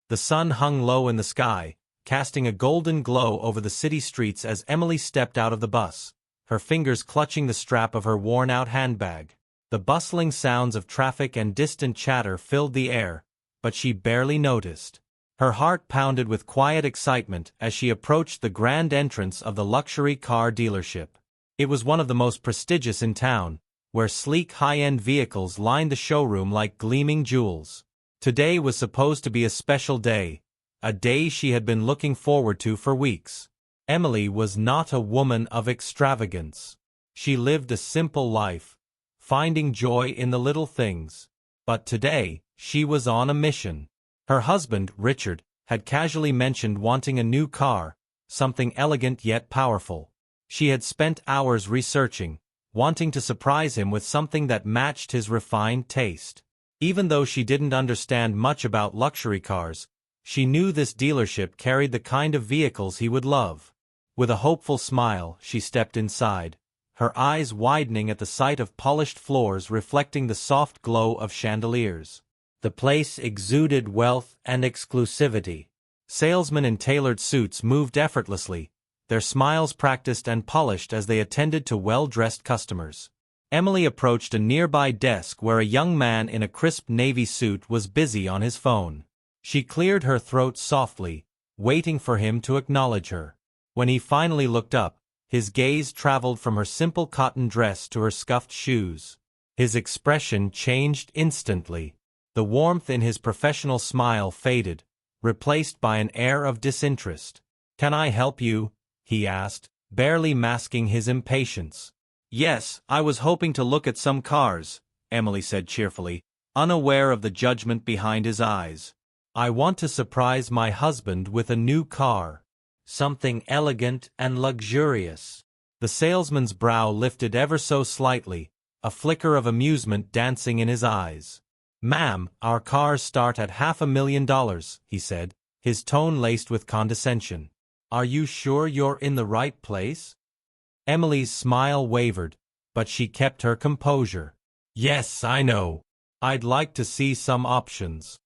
The sun hung low in the sky, casting a golden glow over the city streets as Emily stepped out of the bus, her fingers clutching the strap of her worn-out handbag. The bustling sounds of traffic and distant chatter filled the air, but she barely noticed. Her heart pounded with quiet excitement as she approached the grand entrance of the luxury car dealership. It was one of the most prestigious in town, where sleek high-end vehicles lined the showroom like gleaming jewels. Today was supposed to be a special day, a day she had been looking forward to for weeks. Emily was not a woman of extravagance. She lived a simple life, finding joy in the little things. But today, she was on a mission. Her husband, Richard, had casually mentioned wanting a new car, something elegant yet powerful. She had spent hours researching, wanting to surprise him with something that matched his refined taste. Even though she didn't understand much about luxury cars, she knew this dealership carried the kind of vehicles he would love. With a hopeful smile, she stepped inside, her eyes widening at the sight of polished floors reflecting the soft glow of chandeliers. The place exuded wealth and exclusivity. Salesmen in tailored suits moved effortlessly, their smiles practiced and polished as they attended to well-dressed customers. Emily approached a nearby desk where a young man in a crisp navy suit was busy on his phone. She cleared her throat softly, waiting for him to acknowledge her. When he finally looked up, his gaze traveled from her simple cotton dress to her scuffed shoes. His expression changed instantly. The warmth in his professional smile faded, replaced by an air of disinterest. "Can I help you?" he asked, barely masking his impatience. "Yes, I was hoping to look at some cars," Emily said cheerfully, unaware of the judgment behind his eyes. "I want to surprise my husband with a new car. Something elegant and luxurious." The salesman's brow lifted ever so slightly, a flicker of amusement dancing in his eyes. "Ma'am, our cars start at $500,000, he said, his tone laced with condescension. "Are you sure you're in the right place?" Emily's smile wavered, but she kept her composure. "Yes, I know. I'd like to see some options."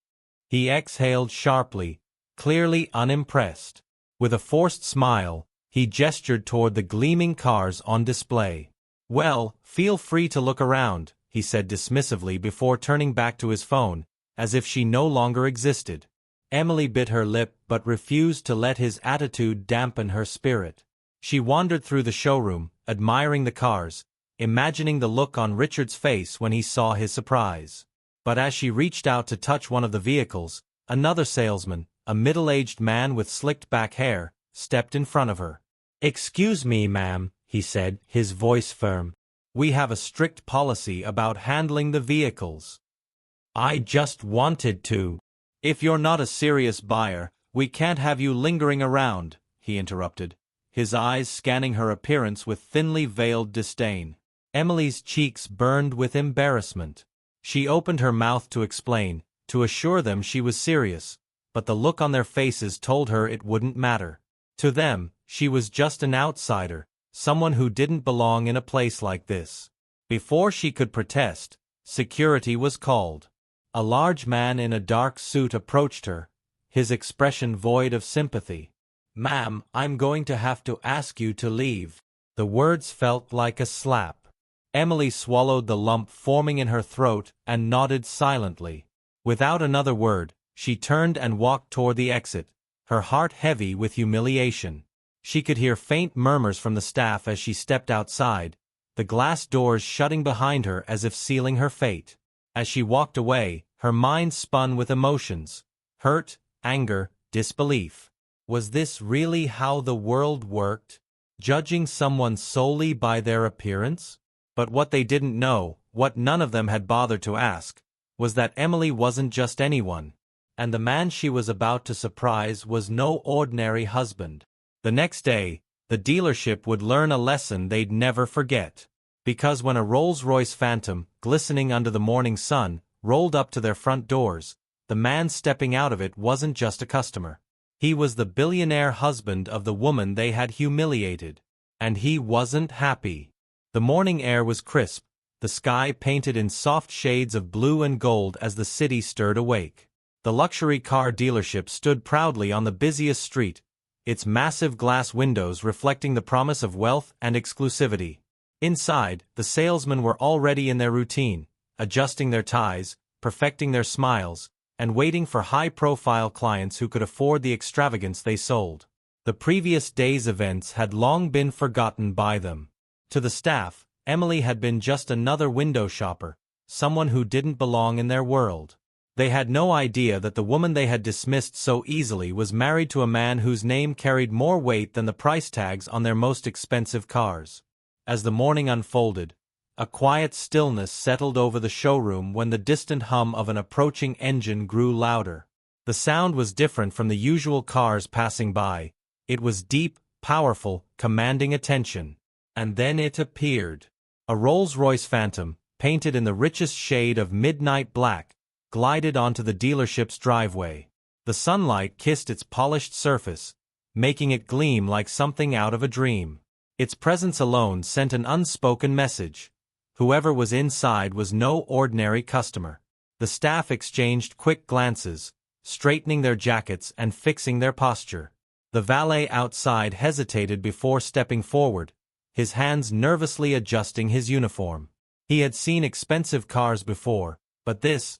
He exhaled sharply, clearly unimpressed. With a forced smile, he gestured toward the gleaming cars on display. "Well, feel free to look around," he said dismissively before turning back to his phone, as if she no longer existed. Emily bit her lip but refused to let his attitude dampen her spirit. She wandered through the showroom, admiring the cars, imagining the look on Richard's face when he saw his surprise. But as she reached out to touch one of the vehicles, another salesman, a middle-aged man with slicked-back hair, stepped in front of her. "Excuse me, ma'am," he said, his voice firm. "We have a strict policy about handling the vehicles." "I just wanted to." "If you're not a serious buyer, we can't have you lingering around," he interrupted, his eyes scanning her appearance with thinly veiled disdain. Emily's cheeks burned with embarrassment. She opened her mouth to explain, to assure them she was serious, but the look on their faces told her it wouldn't matter. To them, she was just an outsider, someone who didn't belong in a place like this. Before she could protest, security was called. A large man in a dark suit approached her, his expression void of sympathy. "Ma'am, I'm going to have to ask you to leave." The words felt like a slap. Emily swallowed the lump forming in her throat and nodded silently. Without another word, she turned and walked toward the exit, her heart heavy with humiliation. She could hear faint murmurs from the staff as she stepped outside, the glass doors shutting behind her as if sealing her fate. As she walked away, her mind spun with emotions: hurt, anger, disbelief. Was this really how the world worked? Judging someone solely by their appearance? But what they didn't know, what none of them had bothered to ask, was that Emily wasn't just anyone, and the man she was about to surprise was no ordinary husband. The next day, the dealership would learn a lesson they'd never forget. Because when a Rolls Royce Phantom, glistening under the morning sun, rolled up to their front doors, the man stepping out of it wasn't just a customer. He was the billionaire husband of the woman they had humiliated. And he wasn't happy. The morning air was crisp, the sky painted in soft shades of blue and gold as the city stirred awake. The luxury car dealership stood proudly on the busiest street, its massive glass windows reflecting the promise of wealth and exclusivity. Inside, the salesmen were already in their routine, adjusting their ties, perfecting their smiles, and waiting for high-profile clients who could afford the extravagance they sold. The previous day's events had long been forgotten by them. To the staff, Emily had been just another window shopper, someone who didn't belong in their world. They had no idea that the woman they had dismissed so easily was married to a man whose name carried more weight than the price tags on their most expensive cars. As the morning unfolded, a quiet stillness settled over the showroom when the distant hum of an approaching engine grew louder. The sound was different from the usual cars passing by. It was deep, powerful, commanding attention. And then it appeared. A Rolls Royce Phantom, painted in the richest shade of midnight black, glided onto the dealership's driveway. The sunlight kissed its polished surface, making it gleam like something out of a dream. Its presence alone sent an unspoken message. Whoever was inside was no ordinary customer. The staff exchanged quick glances, straightening their jackets and fixing their posture. The valet outside hesitated before stepping forward, his hands nervously adjusting his uniform. He had seen expensive cars before, but this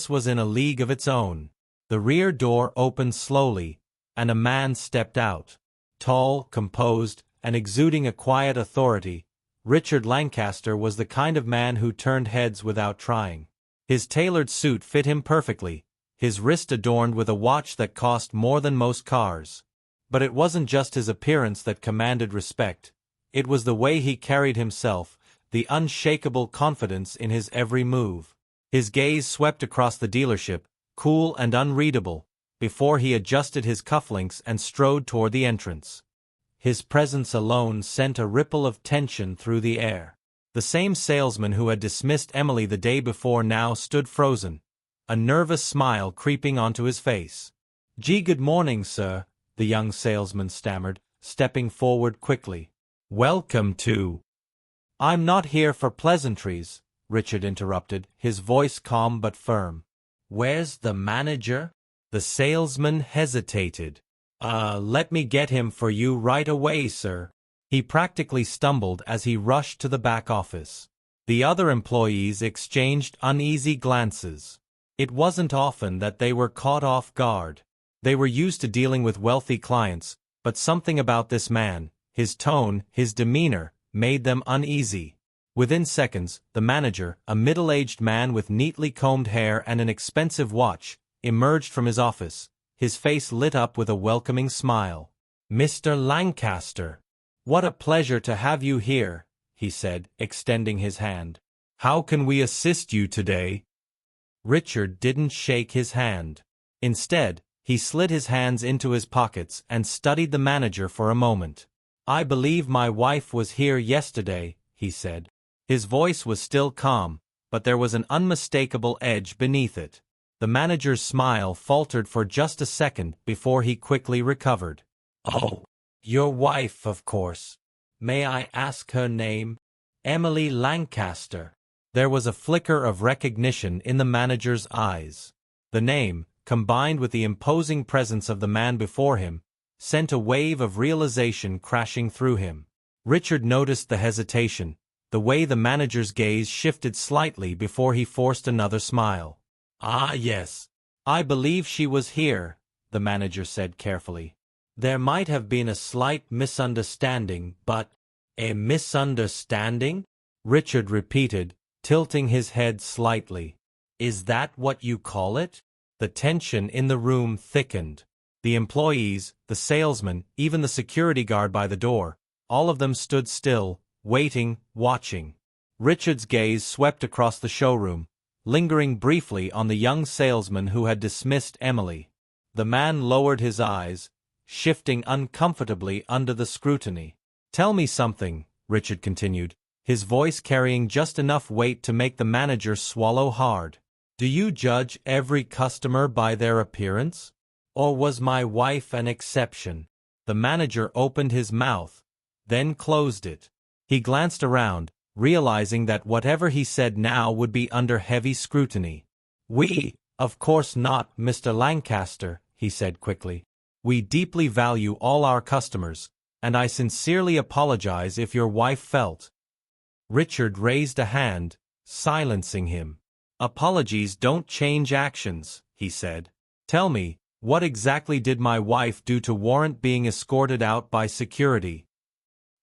was in a league of its own. The rear door opened slowly, and a man stepped out. Tall, composed, and exuding a quiet authority, Richard Lancaster was the kind of man who turned heads without trying. His tailored suit fit him perfectly, his wrist adorned with a watch that cost more than most cars. But it wasn't just his appearance that commanded respect. It was the way he carried himself, the unshakable confidence in his every move. His gaze swept across the dealership, cool and unreadable, before he adjusted his cufflinks and strode toward the entrance. His presence alone sent a ripple of tension through the air. The same salesman who had dismissed Emily the day before now stood frozen, a nervous smile creeping onto his face. "Gee, good morning, sir," the young salesman stammered, stepping forward quickly. "Welcome to—" "I'm not here for pleasantries," Richard interrupted, his voice calm but firm. "Where's the manager?" The salesman hesitated. Let me get him for you right away, sir." He practically stumbled as he rushed to the back office. The other employees exchanged uneasy glances. It wasn't often that they were caught off guard. They were used to dealing with wealthy clients, but something about this man, his tone, his demeanor, made them uneasy. Within seconds, the manager, a middle-aged man with neatly combed hair and an expensive watch, emerged from his office, his face lit up with a welcoming smile. "Mr. Lancaster, what a pleasure to have you here," he said, extending his hand. "How can we assist you today?" Richard didn't shake his hand. Instead, he slid his hands into his pockets and studied the manager for a moment. "I believe my wife was here yesterday," he said. His voice was still calm, but there was an unmistakable edge beneath it. The manager's smile faltered for just a second before he quickly recovered. "Oh, your wife, of course. May I ask her name?" "Emily Lancaster." There was a flicker of recognition in the manager's eyes. The name, combined with the imposing presence of the man before him, sent a wave of realization crashing through him. Richard noticed the hesitation, the way the manager's gaze shifted slightly before he forced another smile. "Ah, yes. I believe she was here," the manager said carefully. "There might have been a slight misunderstanding, but—" "A misunderstanding?" Richard repeated, tilting his head slightly. "Is that what you call it?" The tension in the room thickened. The employees, the salesman, even the security guard by the door, all of them stood still, waiting, watching. Richard's gaze swept across the showroom, lingering briefly on the young salesman who had dismissed Emily. The man lowered his eyes, shifting uncomfortably under the scrutiny. "Tell me something," Richard continued, his voice carrying just enough weight to make the manager swallow hard. "Do you judge every customer by their appearance? Or was my wife an exception?" The manager opened his mouth, then closed it. He glanced around, realizing that whatever he said now would be under heavy scrutiny. "Of course not, Mr. Lancaster," he said quickly. "We deeply value all our customers, and I sincerely apologize if your wife felt—" Richard raised a hand, silencing him. "Apologies don't change actions," he said. "Tell me, what exactly did my wife do to warrant being escorted out by security?"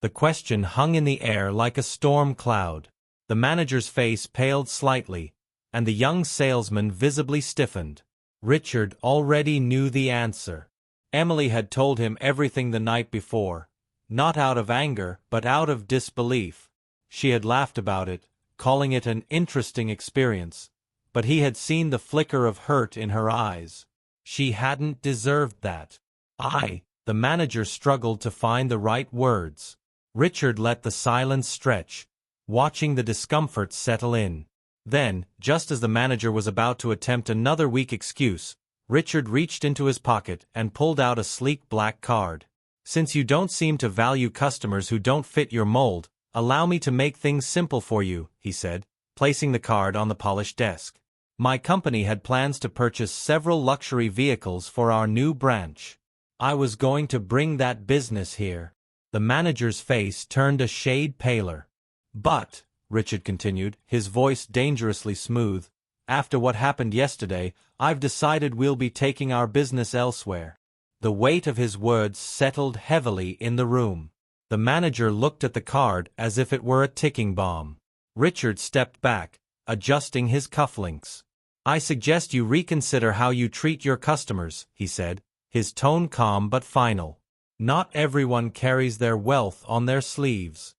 The question hung in the air like a storm cloud. The manager's face paled slightly, and the young salesman visibly stiffened. Richard already knew the answer. Emily had told him everything the night before, not out of anger but out of disbelief. She had laughed about it, calling it an interesting experience, but he had seen the flicker of hurt in her eyes. She hadn't deserved that. The manager struggled to find the right words. Richard let the silence stretch, watching the discomfort settle in. Then, just as the manager was about to attempt another weak excuse, Richard reached into his pocket and pulled out a sleek black card. "Since you don't seem to value customers who don't fit your mold, allow me to make things simple for you," he said, placing the card on the polished desk. "My company had plans to purchase several luxury vehicles for our new branch. I was going to bring that business here." The manager's face turned a shade paler. "But," Richard continued, his voice dangerously smooth, "after what happened yesterday, I've decided we'll be taking our business elsewhere." The weight of his words settled heavily in the room. The manager looked at the card as if it were a ticking bomb. Richard stepped back, adjusting his cufflinks. "I suggest you reconsider how you treat your customers," he said, his tone calm but final. "Not everyone carries their wealth on their sleeves."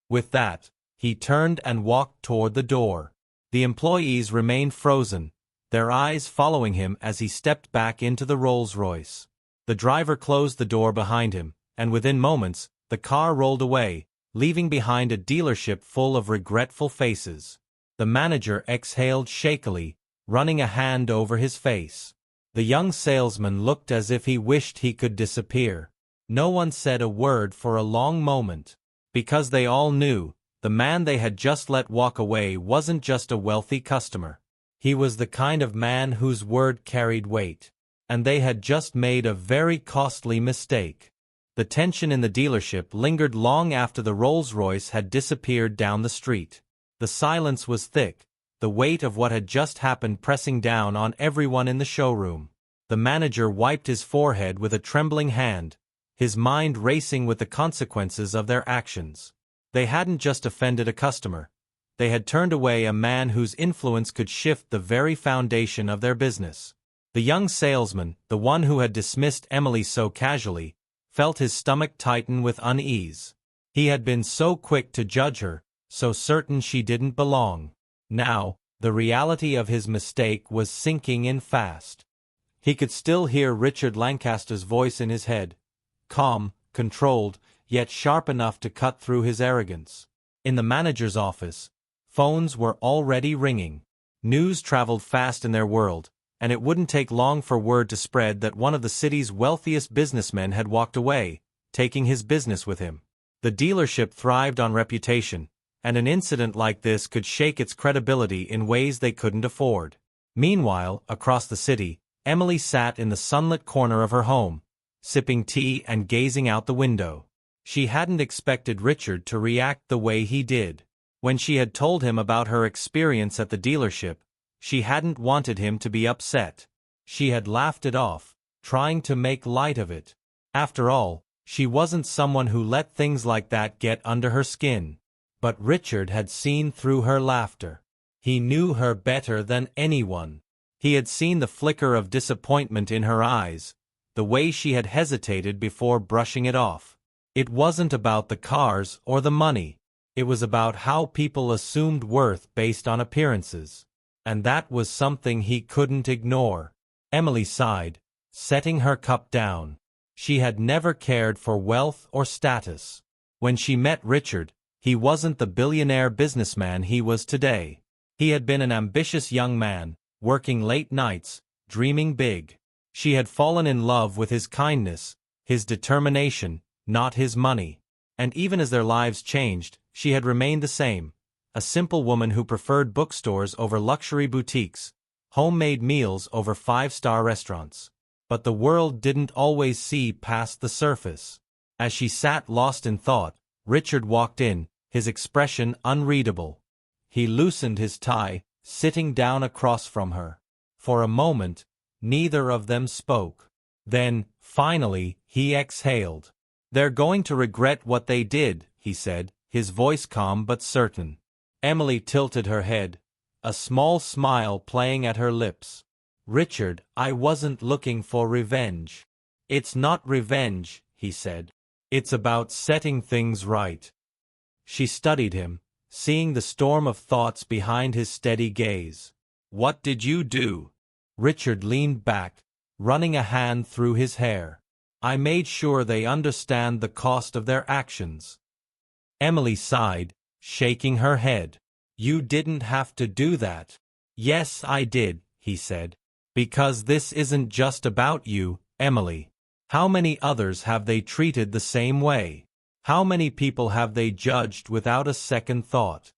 With that, he turned and walked toward the door. The employees remained frozen, their eyes following him as he stepped back into the Rolls Royce. The driver closed the door behind him, and within moments, the car rolled away, leaving behind a dealership full of regretful faces. The manager exhaled shakily, running a hand over his face. The young salesman looked as if he wished he could disappear. No one said a word for a long moment, because they all knew, the man they had just let walk away wasn't just a wealthy customer. He was the kind of man whose word carried weight. And they had just made a very costly mistake. The tension in the dealership lingered long after the Rolls Royce had disappeared down the street. The silence was thick, the weight of what had just happened pressing down on everyone in the showroom. The manager wiped his forehead with a trembling hand, his mind racing with the consequences of their actions. They hadn't just offended a customer. They had turned away a man whose influence could shift the very foundation of their business. The young salesman, the one who had dismissed Emily so casually, felt his stomach tighten with unease. He had been so quick to judge her, so certain she didn't belong. Now, the reality of his mistake was sinking in fast. He could still hear Richard Lancaster's voice in his head, calm, controlled, yet sharp enough to cut through his arrogance. In the manager's office, phones were already ringing. News traveled fast in their world, and it wouldn't take long for word to spread that one of the city's wealthiest businessmen had walked away, taking his business with him. The dealership thrived on reputation, and an incident like this could shake its credibility in ways they couldn't afford. Meanwhile, across the city, Emily sat in the sunlit corner of her home, sipping tea and gazing out the window. She hadn't expected Richard to react the way he did. When she had told him about her experience at the dealership, she hadn't wanted him to be upset. She had laughed it off, trying to make light of it. After all, she wasn't someone who let things like that get under her skin. But Richard had seen through her laughter. He knew her better than anyone. He had seen the flicker of disappointment in her eyes, the way she had hesitated before brushing it off. It wasn't about the cars or the money. It was about how people assumed worth based on appearances. And that was something he couldn't ignore. Emily sighed, setting her cup down. She had never cared for wealth or status. When she met Richard, he wasn't the billionaire businessman he was today. He had been an ambitious young man, working late nights, dreaming big. She had fallen in love with his kindness, his determination, not his money. And even as their lives changed, she had remained the same. A simple woman who preferred bookstores over luxury boutiques, homemade meals over five-star restaurants. But the world didn't always see past the surface. As she sat lost in thought, Richard walked in, his expression unreadable. He loosened his tie, sitting down across from her. For a moment, neither of them spoke. Then, finally, he exhaled. "They're going to regret what they did," he said, his voice calm but certain. Emily tilted her head, a small smile playing at her lips. "Richard, I wasn't looking for revenge." "It's not revenge," he said. "It's about setting things right." She studied him, seeing the storm of thoughts behind his steady gaze. "What did you do?" Richard leaned back, running a hand through his hair. "I made sure they understand the cost of their actions." Emily sighed, shaking her head. "You didn't have to do that." "Yes, I did," he said. "Because this isn't just about you, Emily. How many others have they treated the same way? How many people have they judged without a second thought?"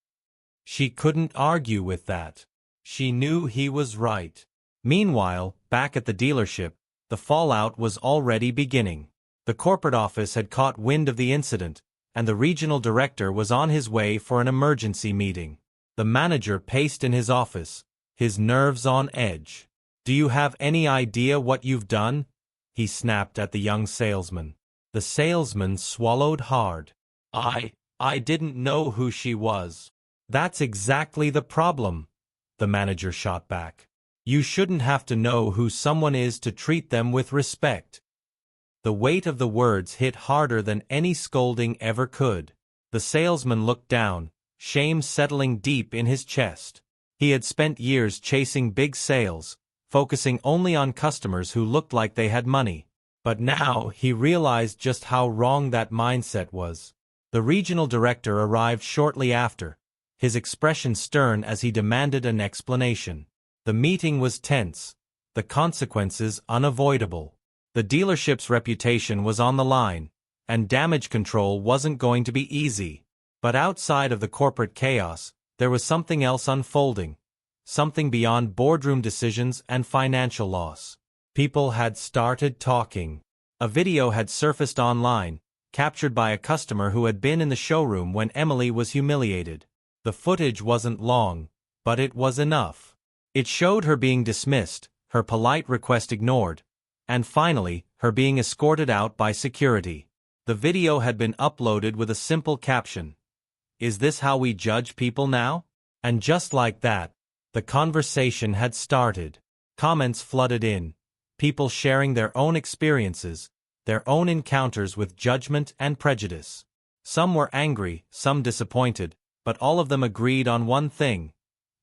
She couldn't argue with that. She knew he was right. Meanwhile, back at the dealership, the fallout was already beginning. The corporate office had caught wind of the incident, and the regional director was on his way for an emergency meeting. The manager paced in his office, his nerves on edge. "Do you have any idea what you've done?" he snapped at the young salesman. The salesman swallowed hard. I didn't know who she was." "That's exactly the problem," the manager shot back. "You shouldn't have to know who someone is to treat them with respect." The weight of the words hit harder than any scolding ever could. The salesman looked down, shame settling deep in his chest. He had spent years chasing big sales, focusing only on customers who looked like they had money. But now he realized just how wrong that mindset was. The regional director arrived shortly after, his expression stern as he demanded an explanation. The meeting was tense, the consequences unavoidable. The dealership's reputation was on the line, and damage control wasn't going to be easy. But outside of the corporate chaos, there was something else unfolding, something beyond boardroom decisions and financial loss. People had started talking. A video had surfaced online, captured by a customer who had been in the showroom when Emily was humiliated. The footage wasn't long, but it was enough. It showed her being dismissed, her polite request ignored, and finally, her being escorted out by security. The video had been uploaded with a simple caption: "Is this how we judge people now?" And just like that, the conversation had started. Comments flooded in, people sharing their own experiences, their own encounters with judgment and prejudice. Some were angry, some disappointed, but all of them agreed on one thing: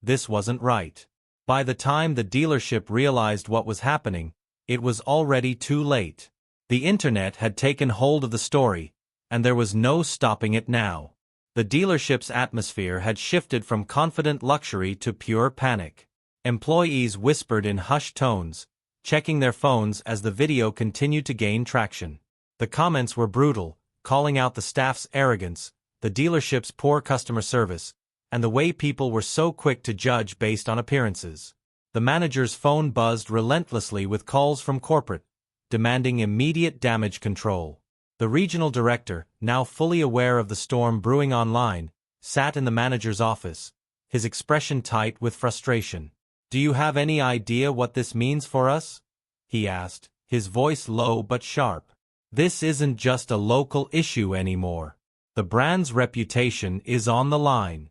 this wasn't right. By the time the dealership realized what was happening, it was already too late. The internet had taken hold of the story, and there was no stopping it now. The dealership's atmosphere had shifted from confident luxury to pure panic. Employees whispered in hushed tones, checking their phones as the video continued to gain traction. The comments were brutal, calling out the staff's arrogance, the dealership's poor customer service, and the way people were so quick to judge based on appearances. The manager's phone buzzed relentlessly with calls from corporate, demanding immediate damage control. The regional director, now fully aware of the storm brewing online, sat in the manager's office, his expression tight with frustration. "Do you have any idea what this means for us?" he asked, his voice low but sharp. "This isn't just a local issue anymore. The brand's reputation is on the line."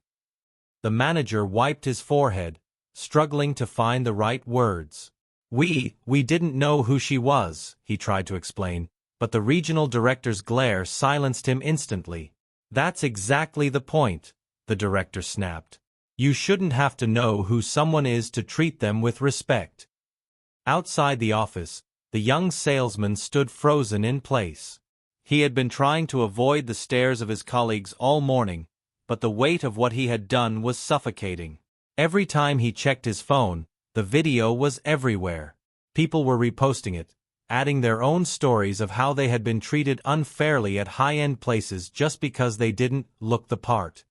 The manager wiped his forehead, struggling to find the right words. We didn't know who she was," he tried to explain, but the regional director's glare silenced him instantly. "That's exactly the point," the director snapped. "You shouldn't have to know who someone is to treat them with respect." Outside the office, the young salesman stood frozen in place. He had been trying to avoid the stares of his colleagues all morning, but the weight of what he had done was suffocating. Every time he checked his phone, the video was everywhere. People were reposting it, adding their own stories of how they had been treated unfairly at high-end places just because they didn't look the part.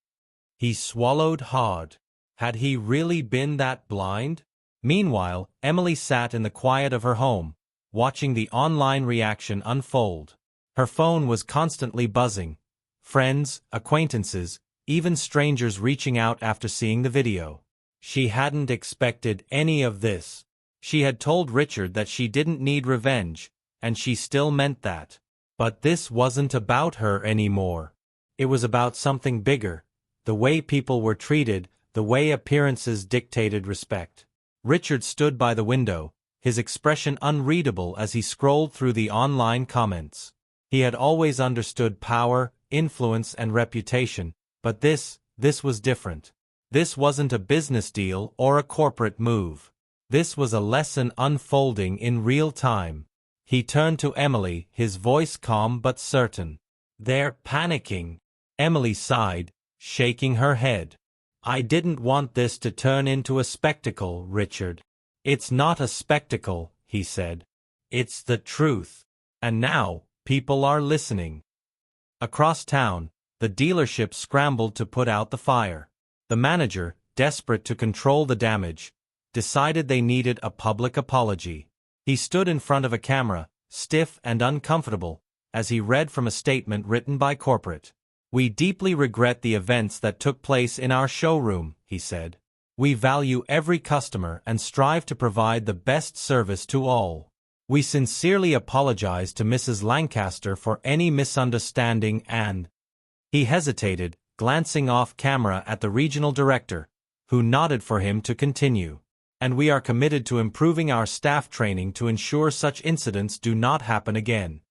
He swallowed hard. Had he really been that blind? Meanwhile, Emily sat in the quiet of her home, watching the online reaction unfold. Her phone was constantly buzzing. Friends, acquaintances, even strangers reaching out after seeing the video. She hadn't expected any of this. She had told Richard that she didn't need revenge, and she still meant that. But this wasn't about her anymore. It was about something bigger, the way people were treated, the way appearances dictated respect. Richard stood by the window, his expression unreadable as he scrolled through the online comments. He had always understood power, influence, and reputation, but this was different. This wasn't a business deal or a corporate move. This was a lesson unfolding in real time. He turned to Emily, his voice calm but certain. "They're panicking." Emily sighed, shaking her head. "I didn't want this to turn into a spectacle, Richard." "It's not a spectacle," he said. "It's the truth. And now, people are listening." Across town, the dealership scrambled to put out the fire. The manager, desperate to control the damage, decided they needed a public apology. He stood in front of a camera, stiff and uncomfortable, as he read from a statement written by corporate. "We deeply regret the events that took place in our showroom," he said. "We value every customer and strive to provide the best service to all. We sincerely apologize to Mrs. Lancaster for any misunderstanding and—" He hesitated, glancing off camera at the regional director, who nodded for him to continue. "And we are committed to improving our staff training to ensure such incidents do not happen again."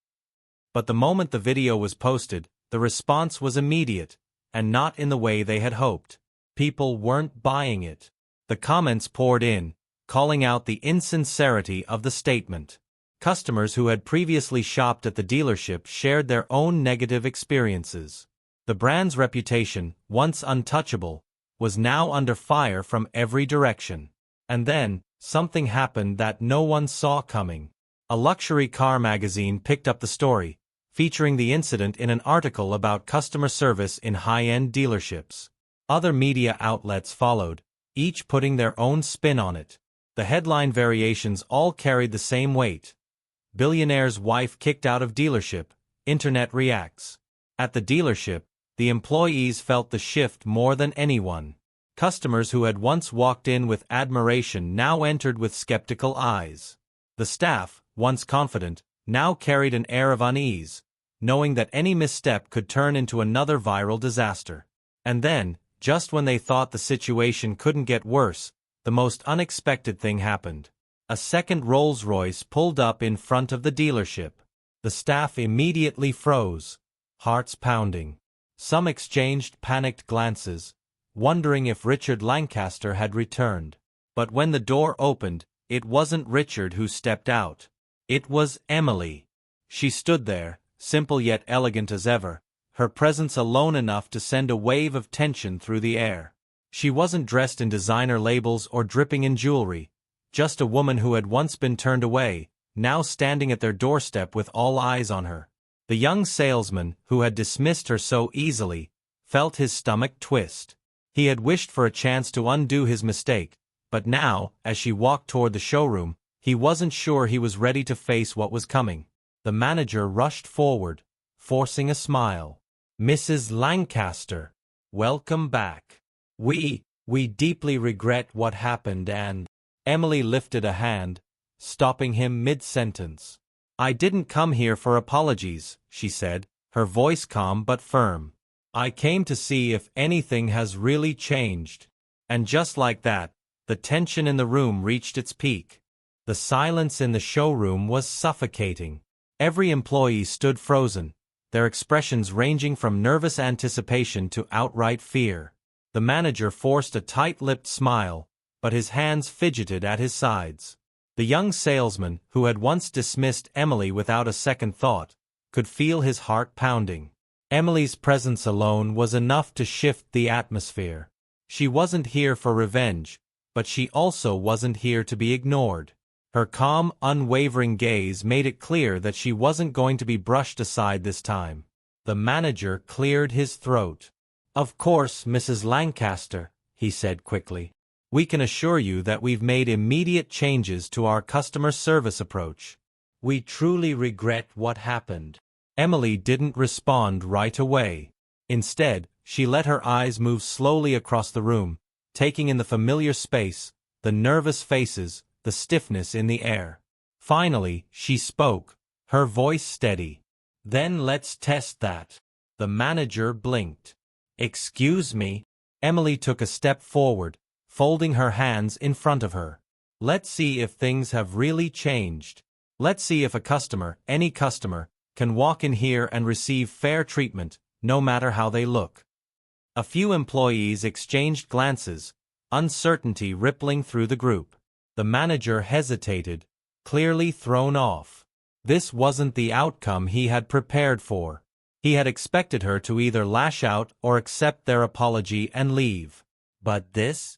But the moment the video was posted, the response was immediate, and not in the way they had hoped. People weren't buying it. The comments poured in, calling out the insincerity of the statement. Customers who had previously shopped at the dealership shared their own negative experiences. The brand's reputation, once untouchable, was now under fire from every direction. And then, something happened that no one saw coming. A luxury car magazine picked up the story, featuring the incident in an article about customer service in high-end dealerships. Other media outlets followed, each putting their own spin on it. The headline variations all carried the same weight. "Billionaire's wife kicked out of dealership, internet reacts." At the dealership, the employees felt the shift more than anyone. Customers who had once walked in with admiration now entered with skeptical eyes. The staff, once confident, now carried an air of unease, knowing that any misstep could turn into another viral disaster. And then, just when they thought the situation couldn't get worse, the most unexpected thing happened. A second Rolls Royce pulled up in front of the dealership. The staff immediately froze, hearts pounding. Some exchanged panicked glances, wondering if Richard Lancaster had returned. But when the door opened, it wasn't Richard who stepped out. It was Emily. She stood there, simple yet elegant as ever, her presence alone enough to send a wave of tension through the air. She wasn't dressed in designer labels or dripping in jewelry, just a woman who had once been turned away, now standing at their doorstep with all eyes on her. The young salesman, who had dismissed her so easily, felt his stomach twist. He had wished for a chance to undo his mistake, but now, as she walked toward the showroom, he wasn't sure he was ready to face what was coming. The manager rushed forward, forcing a smile. "Mrs. Lancaster, welcome back. We deeply regret what happened and—" Emily lifted a hand, stopping him mid-sentence. "I didn't come here for apologies," she said, her voice calm but firm. "I came to see if anything has really changed." And just like that, the tension in the room reached its peak. The silence in the showroom was suffocating. Every employee stood frozen, their expressions ranging from nervous anticipation to outright fear. The manager forced a tight-lipped smile, but his hands fidgeted at his sides. The young salesman, who had once dismissed Emily without a second thought, could feel his heart pounding. Emily's presence alone was enough to shift the atmosphere. She wasn't here for revenge, but she also wasn't here to be ignored. Her calm, unwavering gaze made it clear that she wasn't going to be brushed aside this time. The manager cleared his throat. "Of course, Mrs. Lancaster," he said quickly. We can assure you that we've made immediate changes to our customer service approach. We truly regret what happened. Emily didn't respond right away. Instead, she let her eyes move slowly across the room, taking in the familiar space, the nervous faces, the stiffness in the air. Finally, she spoke, her voice steady. Then let's test that. The manager blinked. Excuse me? Emily took a step forward, folding her hands in front of her. Let's see if things have really changed. Let's see if a customer, any customer, can walk in here and receive fair treatment, no matter how they look. A few employees exchanged glances, uncertainty rippling through the group. The manager hesitated, clearly thrown off. This wasn't the outcome he had prepared for. He had expected her to either lash out or accept their apology and leave. But this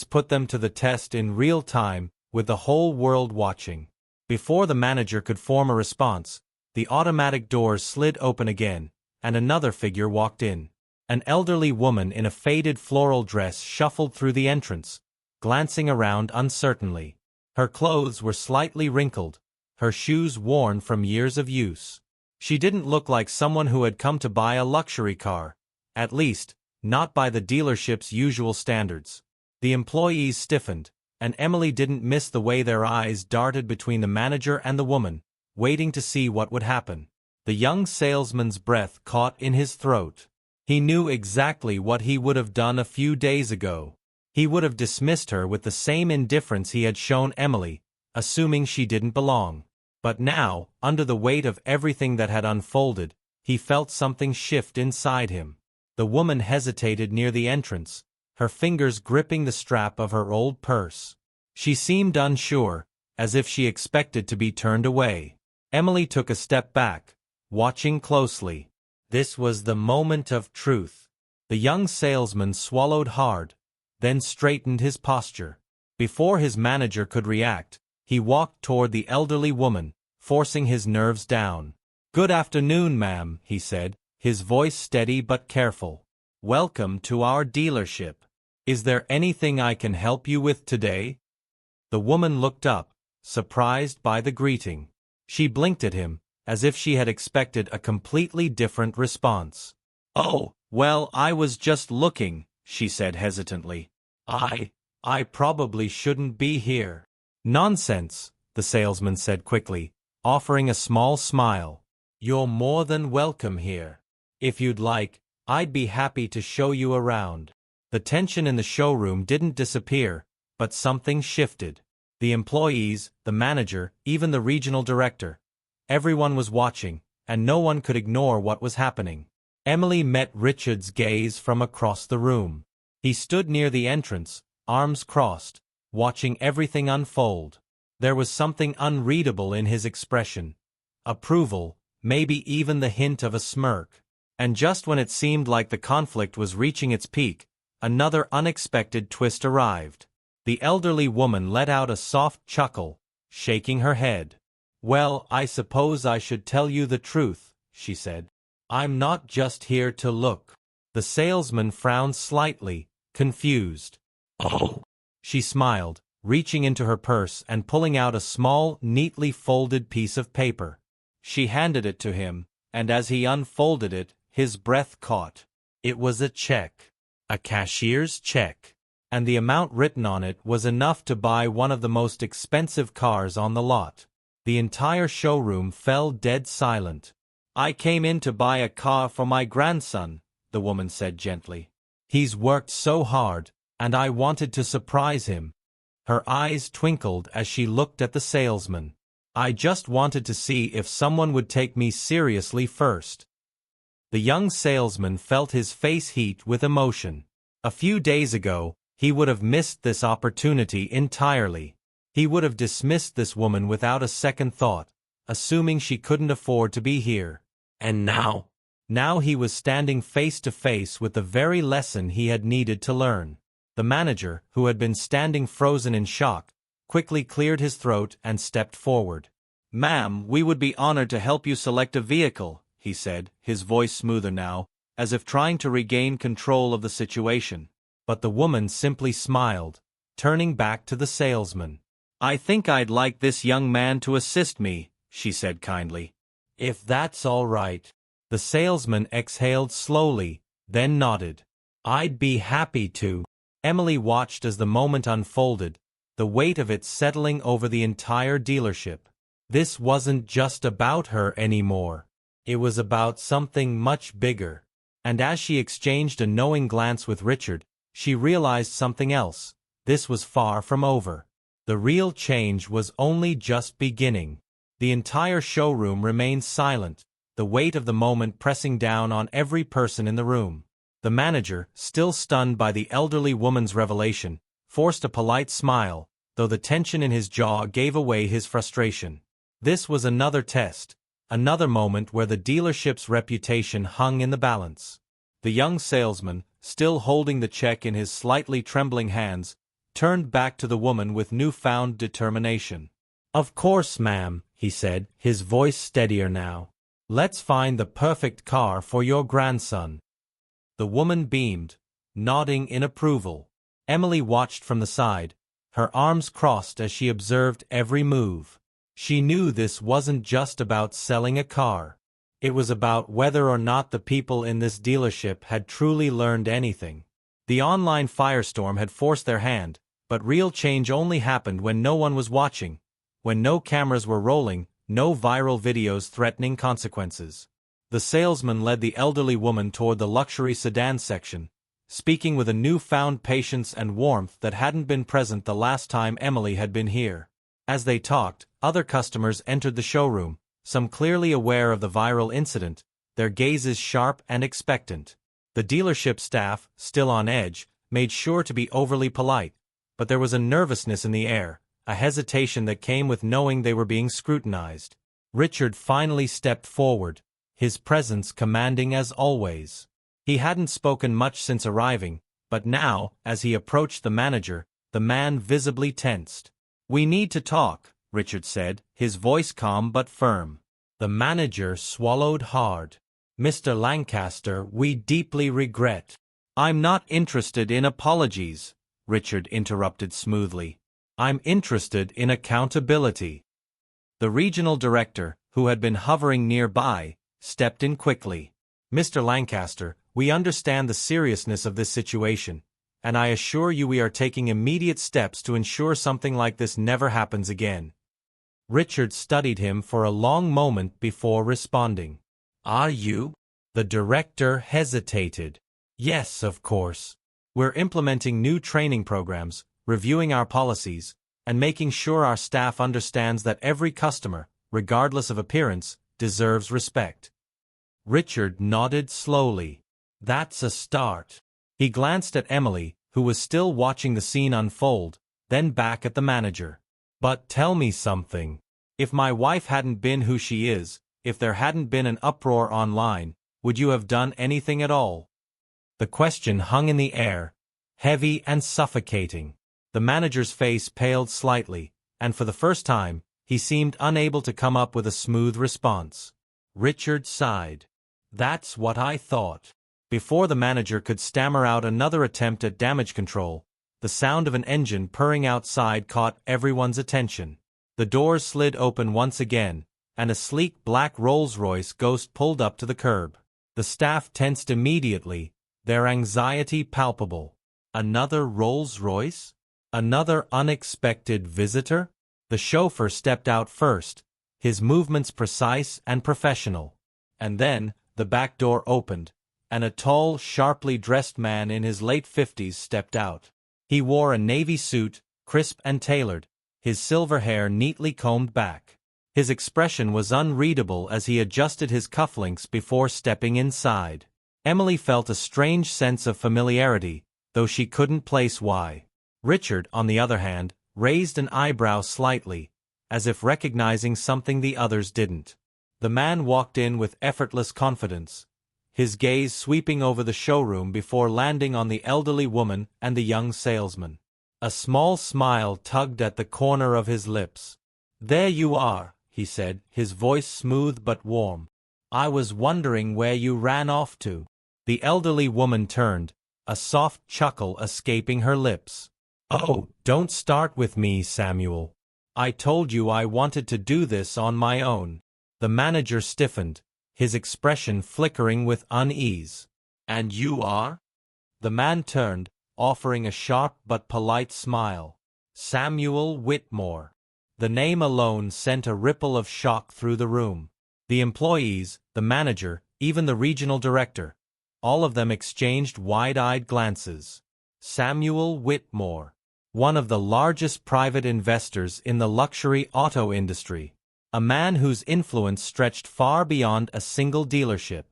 put them to the test in real time, with the whole world watching. Before the manager could form a response, the automatic doors slid open again, and another figure walked in. An elderly woman in a faded floral dress shuffled through the entrance, glancing around uncertainly. Her clothes were slightly wrinkled, her shoes worn from years of use. She didn't look like someone who had come to buy a luxury car, at least, not by the dealership's usual standards. The employees stiffened, and Emily didn't miss the way their eyes darted between the manager and the woman, waiting to see what would happen. The young salesman's breath caught in his throat. He knew exactly what he would have done a few days ago. He would have dismissed her with the same indifference he had shown Emily, assuming she didn't belong. But now, under the weight of everything that had unfolded, he felt something shift inside him. The woman hesitated near the entrance, her fingers gripping the strap of her old purse. She seemed unsure, as if she expected to be turned away. Emily took a step back, watching closely. This was the moment of truth. The young salesman swallowed hard, then straightened his posture. Before his manager could react, he walked toward the elderly woman, forcing his nerves down. "Good afternoon, ma'am," he said, his voice steady but careful. "Welcome to our dealership. Is there anything I can help you with today?" The woman looked up, surprised by the greeting. She blinked at him, as if she had expected a completely different response. "Oh, well, I was just looking," she said hesitantly. I probably shouldn't be here." "Nonsense," the salesman said quickly, offering a small smile. "You're more than welcome here. If you'd like, I'd be happy to show you around." The tension in the showroom didn't disappear, but something shifted. The employees, the manager, even the regional director. Everyone was watching, and no one could ignore what was happening. Emily met Richard's gaze from across the room. He stood near the entrance, arms crossed, watching everything unfold. There was something unreadable in his expression. Approval, maybe even the hint of a smirk. And just when it seemed like the conflict was reaching its peak, another unexpected twist arrived. The elderly woman let out a soft chuckle, shaking her head. "Well, I suppose I should tell you the truth," she said. "I'm not just here to look." The salesman frowned slightly, confused. "Oh." She smiled, reaching into her purse and pulling out a small, neatly folded piece of paper. She handed it to him, and as he unfolded it, his breath caught. It was a check. A cashier's check. And the amount written on it was enough to buy one of the most expensive cars on the lot. The entire showroom fell dead silent. "I came in to buy a car for my grandson," the woman said gently. "He's worked so hard, and I wanted to surprise him." Her eyes twinkled as she looked at the salesman. "I just wanted to see if someone would take me seriously first." The young salesman felt his face heat with emotion. A few days ago, he would have missed this opportunity entirely. He would have dismissed this woman without a second thought, assuming she couldn't afford to be here. And now he was standing face to face with the very lesson he had needed to learn. The manager, who had been standing frozen in shock, quickly cleared his throat and stepped forward. "Ma'am, we would be honored to help you select a vehicle," he said, his voice smoother now, as if trying to regain control of the situation. But the woman simply smiled, turning back to the salesman. "I think I'd like this young man to assist me," she said kindly. "If that's all right." The salesman exhaled slowly, then nodded. "I'd be happy to." Emily watched as the moment unfolded, the weight of it settling over the entire dealership. This wasn't just about her anymore. It was about something much bigger. And as she exchanged a knowing glance with Richard, she realized something else. This was far from over. The real change was only just beginning. The entire showroom remained silent, the weight of the moment pressing down on every person in the room. The manager, still stunned by the elderly woman's revelation, forced a polite smile, though the tension in his jaw gave away his frustration. This was another test, another moment where the dealership's reputation hung in the balance. The young salesman, still holding the check in his slightly trembling hands, turned back to the woman with newfound determination. "Of course, ma'am," he said, his voice steadier now. "Let's find the perfect car for your grandson." The woman beamed, nodding in approval. Emily watched from the side, her arms crossed as she observed every move. She knew this wasn't just about selling a car. It was about whether or not the people in this dealership had truly learned anything. The online firestorm had forced their hand, but real change only happened when no one was watching, when no cameras were rolling, no viral videos threatening consequences. The salesman led the elderly woman toward the luxury sedan section, speaking with a newfound patience and warmth that hadn't been present the last time Emily had been here. As they talked, other customers entered the showroom, some clearly aware of the viral incident, their gazes sharp and expectant. The dealership staff, still on edge, made sure to be overly polite, but there was a nervousness in the air, a hesitation that came with knowing they were being scrutinized. Richard finally stepped forward, his presence commanding as always. He hadn't spoken much since arriving, but now, as he approached the manager, the man visibly tensed. "We need to talk," Richard said, his voice calm but firm. The manager swallowed hard. "Mr. Lancaster, we deeply regret." "I'm not interested in apologies," Richard interrupted smoothly. "I'm interested in accountability." The regional director, who had been hovering nearby, stepped in quickly. "Mr. Lancaster, we understand the seriousness of this situation, and I assure you we are taking immediate steps to ensure something like this never happens again." Richard studied him for a long moment before responding. "Are you?" The director hesitated. "Yes, of course. We're implementing new training programs, reviewing our policies, and making sure our staff understands that every customer, regardless of appearance, deserves respect." Richard nodded slowly. "That's a start." He glanced at Emily, who was still watching the scene unfold, then back at the manager. "But tell me something. If my wife hadn't been who she is, if there hadn't been an uproar online, would you have done anything at all?" The question hung in the air, heavy and suffocating. The manager's face paled slightly, and for the first time, he seemed unable to come up with a smooth response. Richard sighed. "That's what I thought." Before the manager could stammer out another attempt at damage control, the sound of an engine purring outside caught everyone's attention. The doors slid open once again, and a sleek black Rolls Royce Ghost pulled up to the curb. The staff tensed immediately, their anxiety palpable. Another Rolls Royce? Another unexpected visitor? The chauffeur stepped out first, his movements precise and professional. And then, the back door opened, and a tall, sharply dressed man in his late 50s stepped out. He wore a navy suit, crisp and tailored, his silver hair neatly combed back. His expression was unreadable as he adjusted his cufflinks before stepping inside. Emily felt a strange sense of familiarity, though she couldn't place why. Richard, on the other hand, raised an eyebrow slightly, as if recognizing something the others didn't. The man walked in with effortless confidence, his gaze sweeping over the showroom before landing on the elderly woman and the young salesman. A small smile tugged at the corner of his lips. "There you are," he said, his voice smooth but warm. "I was wondering where you ran off to." The elderly woman turned, a soft chuckle escaping her lips. Oh, don't start with me, Samuel. I told you I wanted to do this on my own. The manager stiffened, his expression flickering with unease. And you are? The man turned, offering a sharp but polite smile. Samuel Whitmore. The name alone sent a ripple of shock through the room. The employees, the manager, even the regional director, all of them exchanged wide-eyed glances. Samuel Whitmore, one of the largest private investors in the luxury auto industry, a man whose influence stretched far beyond a single dealership,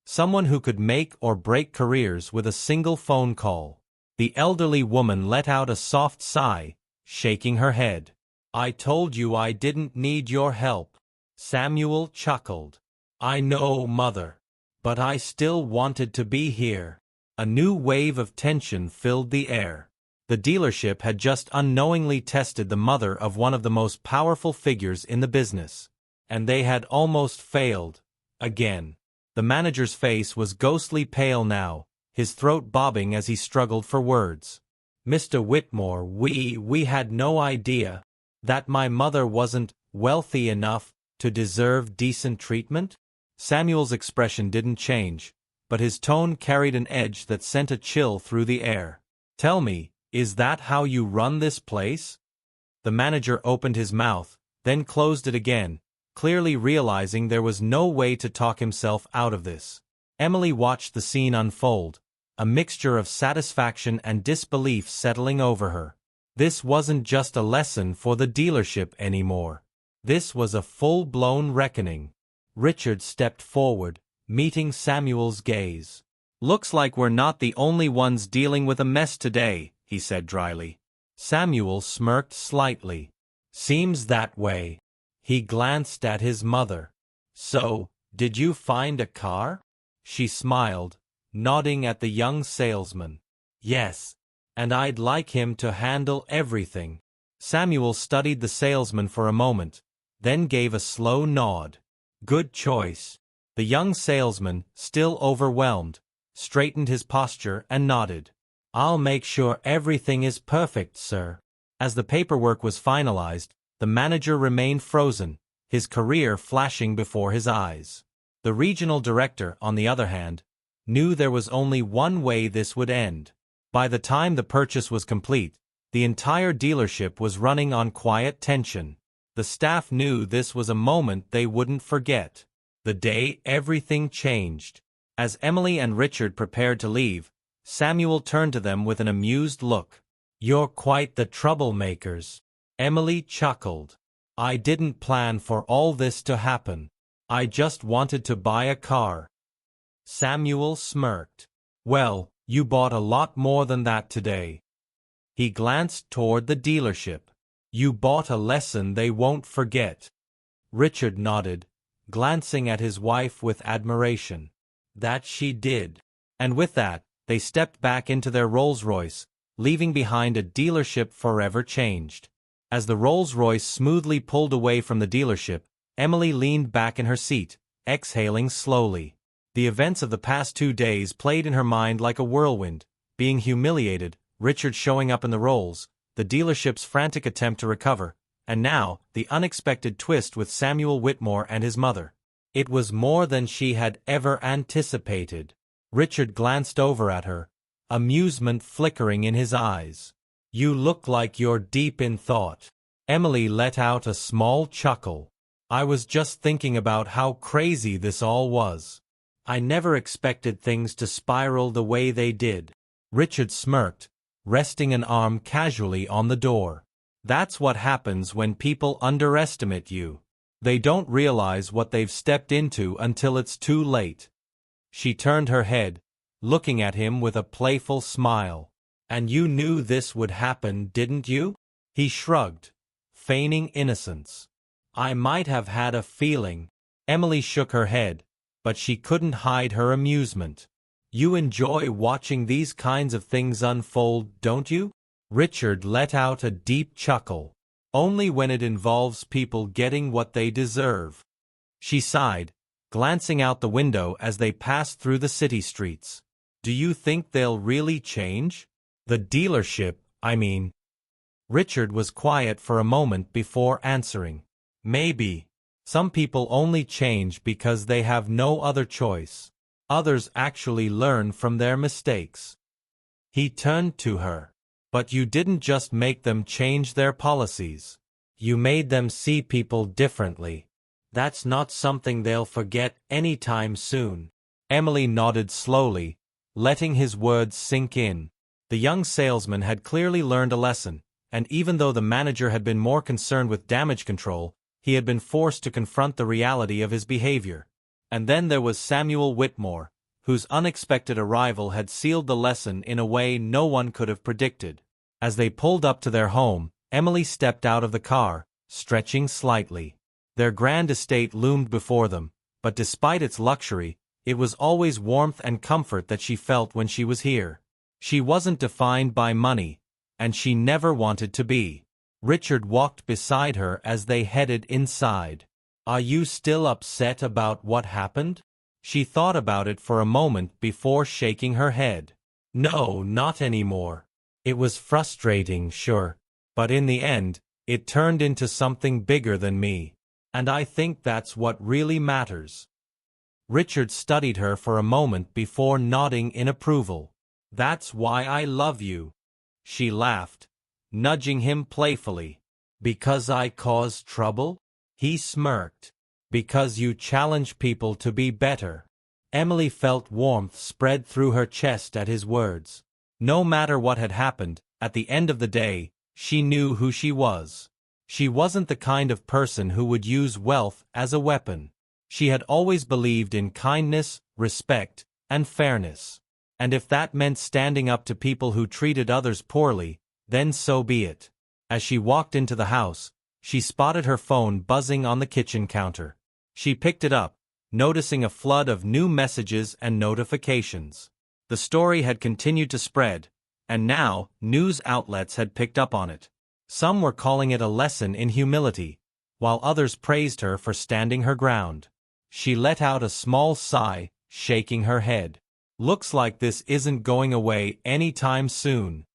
someone who could make or break careers with a single phone call. The elderly woman let out a soft sigh, shaking her head. I told you I didn't need your help. Samuel chuckled. I know, Mother. But I still wanted to be here. A new wave of tension filled the air. The dealership had just unknowingly tested the mother of one of the most powerful figures in the business. And they had almost failed. Again. The manager's face was ghostly pale now, his throat bobbing as he struggled for words. Mr. Whitmore, we had no idea that my mother wasn't wealthy enough to deserve decent treatment? Samuel's expression didn't change, but his tone carried an edge that sent a chill through the air. Tell me, is that how you run this place? The manager opened his mouth, then closed it again, clearly realizing there was no way to talk himself out of this. Emily watched the scene unfold, a mixture of satisfaction and disbelief settling over her. This wasn't just a lesson for the dealership anymore. This was a full-blown reckoning. Richard stepped forward, meeting Samuel's gaze. Looks like we're not the only ones dealing with a mess today, he said dryly. Samuel smirked slightly. Seems that way. He glanced at his mother. So, did you find a car? She smiled, nodding at the young salesman. Yes. And I'd like him to handle everything. Samuel studied the salesman for a moment, then gave a slow nod. Good choice. The young salesman, still overwhelmed, straightened his posture and nodded. I'll make sure everything is perfect, sir. As the paperwork was finalized, the manager remained frozen, his career flashing before his eyes. The regional director, on the other hand, knew there was only one way this would end. By the time the purchase was complete, the entire dealership was running on quiet tension. The staff knew this was a moment they wouldn't forget. The day everything changed. As Emily and Richard prepared to leave, Samuel turned to them with an amused look. You're quite the troublemakers. Emily chuckled. I didn't plan for all this to happen. I just wanted to buy a car. Samuel smirked. Well, you bought a lot more than that today. He glanced toward the dealership. You bought a lesson they won't forget. Richard nodded, glancing at his wife with admiration. That she did. And with that, they stepped back into their Rolls Royce, leaving behind a dealership forever changed. As the Rolls Royce smoothly pulled away from the dealership, Emily leaned back in her seat, exhaling slowly. The events of the past 2 days played in her mind like a whirlwind, being humiliated, Richard showing up in the Rolls, the dealership's frantic attempt to recover, and now, the unexpected twist with Samuel Whitmore and his mother. It was more than she had ever anticipated. Richard glanced over at her, amusement flickering in his eyes. You look like you're deep in thought. Emily let out a small chuckle. I was just thinking about how crazy this all was. I never expected things to spiral the way they did. Richard smirked, resting an arm casually on the door. That's what happens when people underestimate you. They don't realize what they've stepped into until it's too late. She turned her head, looking at him with a playful smile. And you knew this would happen, didn't you? He shrugged, feigning innocence. I might have had a feeling. Emily shook her head, but she couldn't hide her amusement. You enjoy watching these kinds of things unfold, don't you? Richard let out a deep chuckle. Only when it involves people getting what they deserve. She sighed, glancing out the window as they passed through the city streets. Do you think they'll really change? The dealership, I mean. Richard was quiet for a moment before answering. Maybe. Some people only change because they have no other choice. Others actually learn from their mistakes. He turned to her. But you didn't just make them change their policies. You made them see people differently. That's not something they'll forget anytime soon. Emily nodded slowly, letting his words sink in. The young salesman had clearly learned a lesson, and even though the manager had been more concerned with damage control, he had been forced to confront the reality of his behavior. And then there was Samuel Whitmore, whose unexpected arrival had sealed the lesson in a way no one could have predicted. As they pulled up to their home, Emily stepped out of the car, stretching slightly. Their grand estate loomed before them, but despite its luxury, it was always warmth and comfort that she felt when she was here. She wasn't defined by money, and she never wanted to be. Richard walked beside her as they headed inside. Are you still upset about what happened? She thought about it for a moment before shaking her head. No, not anymore. It was frustrating, sure, but in the end, it turned into something bigger than me. And I think that's what really matters. Richard studied her for a moment before nodding in approval. That's why I love you. She laughed, nudging him playfully. Because I cause trouble? He smirked. Because you challenge people to be better. Emily felt warmth spread through her chest at his words. No matter what had happened, at the end of the day, she knew who she was. She wasn't the kind of person who would use wealth as a weapon. She had always believed in kindness, respect, and fairness. And if that meant standing up to people who treated others poorly, then so be it. As she walked into the house, she spotted her phone buzzing on the kitchen counter. She picked it up, noticing a flood of new messages and notifications. The story had continued to spread, and now news outlets had picked up on it. Some were calling it a lesson in humility, while others praised her for standing her ground. She let out a small sigh, shaking her head. Looks like this isn't going away anytime soon.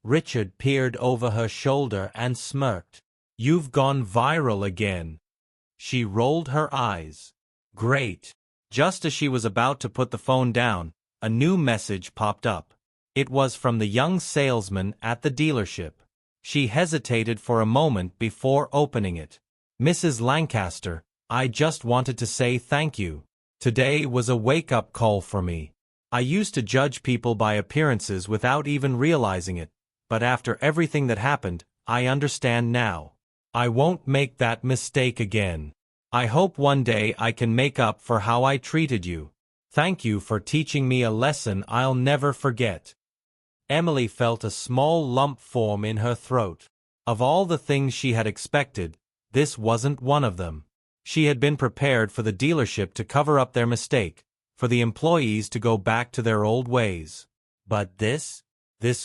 Richard peered over her shoulder and smirked. You've gone viral again. She rolled her eyes. Great. Just as she was about to put the phone down, a new message popped up. It was from the young salesman at the dealership. She hesitated for a moment before opening it. Mrs. Lancaster, I just wanted to say thank you. Today was a wake-up call for me. I used to judge people by appearances without even realizing it, but after everything that happened, I understand now. I won't make that mistake again. I hope one day I can make up for how I treated you. Thank you for teaching me a lesson I'll never forget. Emily felt a small lump form in her throat. Of all the things she had expected, this wasn't one of them. She had been prepared for the dealership to cover up their mistake, for the employees to go back to their old ways. But this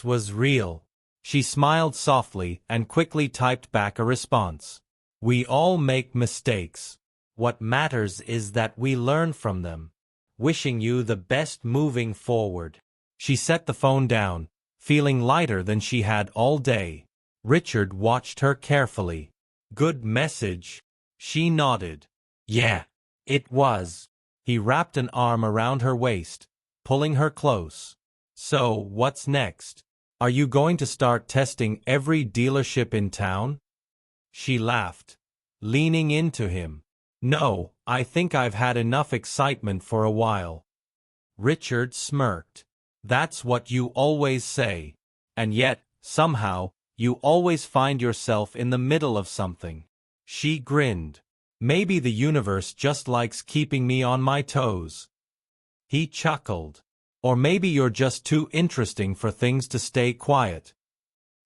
was real. She smiled softly and quickly typed back a response. We all make mistakes. What matters is that we learn from them. Wishing you the best moving forward. She set the phone down, feeling lighter than she had all day. Richard watched her carefully. Good message. She nodded. Yeah, it was. He wrapped an arm around her waist, pulling her close. So, what's next? Are you going to start testing every dealership in town? She laughed, leaning into him. No, I think I've had enough excitement for a while. Richard smirked. That's what you always say. And yet, somehow, you always find yourself in the middle of something. She grinned. Maybe the universe just likes keeping me on my toes. He chuckled. Or maybe you're just too interesting for things to stay quiet.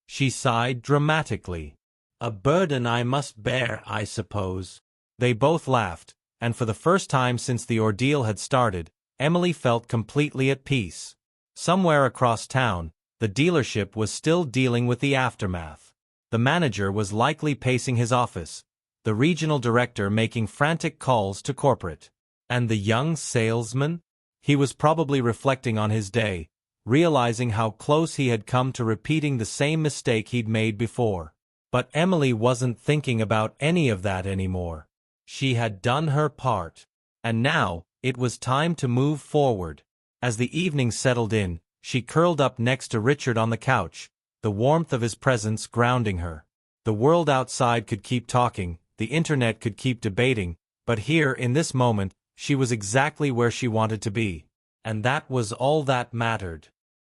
She sighed dramatically. A burden I must bear, I suppose. They both laughed, and for the first time since the ordeal had started, Emily felt completely at peace. Somewhere across town, the dealership was still dealing with the aftermath. The manager was likely pacing his office, the regional director making frantic calls to corporate. And the young salesman? He was probably reflecting on his day, realizing how close he had come to repeating the same mistake he'd made before. But Emily wasn't thinking about any of that anymore. She had done her part. And now, it was time to move forward. As the evening settled in, she curled up next to Richard on the couch, the warmth of his presence grounding her. The world outside could keep talking, the internet could keep debating, but here, in this moment, she was exactly where she wanted to be. And that was all that mattered.